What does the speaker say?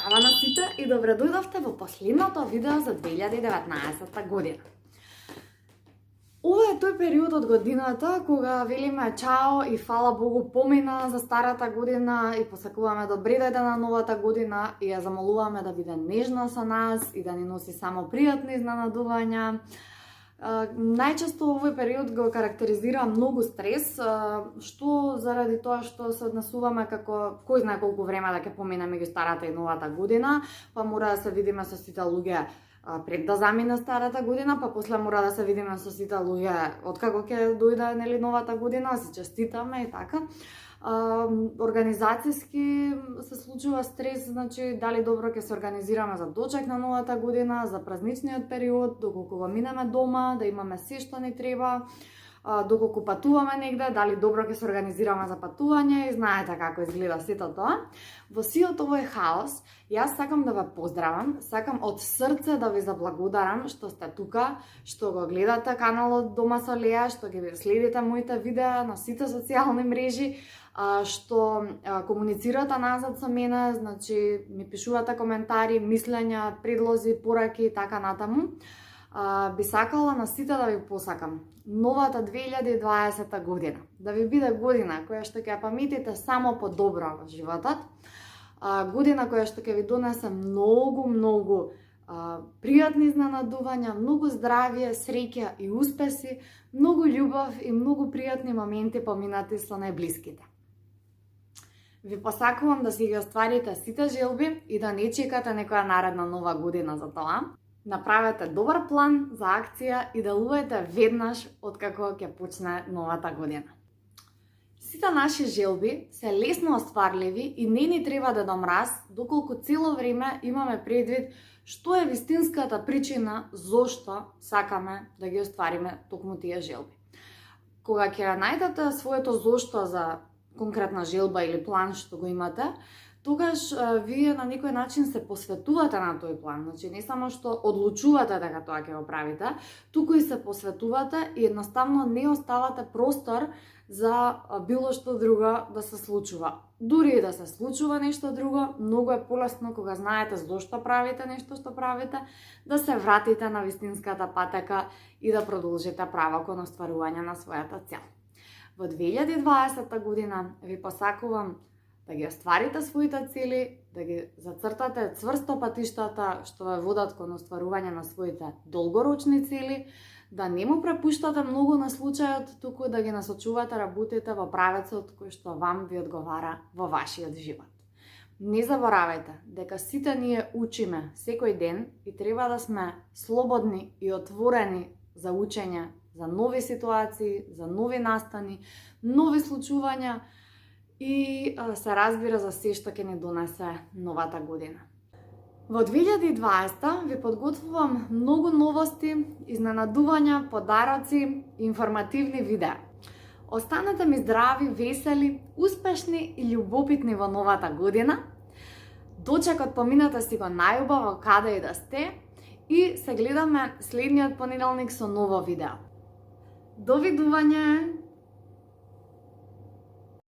Здрава на сите и добре дојдовте во последното видео за 2019 година. Ова е тој период од годината кога велиме чао и фала Богу помина за старата година и посакуваме добре дојде на новата година и ја замолуваме да биде нежна со нас и да ни носи само пријатни изненадувања. Најчесто овој период го карактеризира многу стрес, што заради тоа што се однесуваме како кој знае колку време да ќе помине меѓу старата и новата година, па мора да се видиме со сите луѓе пред да замине старата година, па после мора да се видиме со сите луѓе откако ќе дојде нели новата година, се честитаме и така. Организацијски се случува стрес, значи дали добро ќе се организираме за дочек на новата година, за празничниот период, доколку го минеме дома, да имаме се што ни треба, доколку патуваме негде, дали добро ќе се организираме за патување и знаете како изгледа сето тоа. Во сиот овој хаос, јас сакам да ве поздравам, сакам од срце да ви заблагодарам што сте тука, што го гледате каналот Дома со Леа, што ги следите моите видеа на сите социјални мрежи, што комуницирате назад со мене, значи ми пишувате коментари, мислења, предлози, пораки и така натаму. Би сакала на сите да ви посакам новата 2020 година, да ви биде година која што ќе ја паметите само по добро во животот, година која што ќе ви донесе многу пријатни изненадувања, многу здравје, среќа и успеси, многу љубов и многу пријатни моменти поминати со најблиските. Ви посакувам да си ги остварите сите желби и да не чекате некоја наредна нова година за тоа. Направете добар план за акција и делувајте веднаш откако ќе почне новата година. Сите наши желби се лесно остварливи и не ни треба да домраз, доколку цело време имаме предвид што е вистинската причина зошто сакаме да ги оствариме токму тие желби. Кога ќе најдете своето зошто за конкретна желба или план што го имате, тогаш вие на некој начин се посветувате на тој план. Значи не само што одлучувате дека тоа ќе го правите, туку и се посветувате и едноставно не оставате простор за било што друго да се случува. Дури и да се случува нешто друго, многу е полесно кога знаете зошто правите нешто што правите, да се вратите на вистинската патека и да продолжите право кон остварување на својата цел. Во 2020 година ви посакувам да ги остварите своите цели, да ги зацртате цврсто патиштата што ве водат кон остварување на своите долгорочни цели, да не му препуштате многу на случајот, туку да ги насочувате работите во правецот кој што вам ви одговара во вашиот живот. Не заборавајте дека сите ние учиме секој ден и треба да сме слободни и отворени за учење, за нови ситуации, за нови настани, нови случувања и се разбира за се што ќе ни донесе новата година. Во 2020 ви подготвувам многу новости, изненадувања, подароци и информативни видеа. Останете ми здрави, весели, успешни и љубопитни во новата година. Дочекот поминете си го најубаво каде и да сте и се гледаме следниот понеделник со ново видео. Довидување!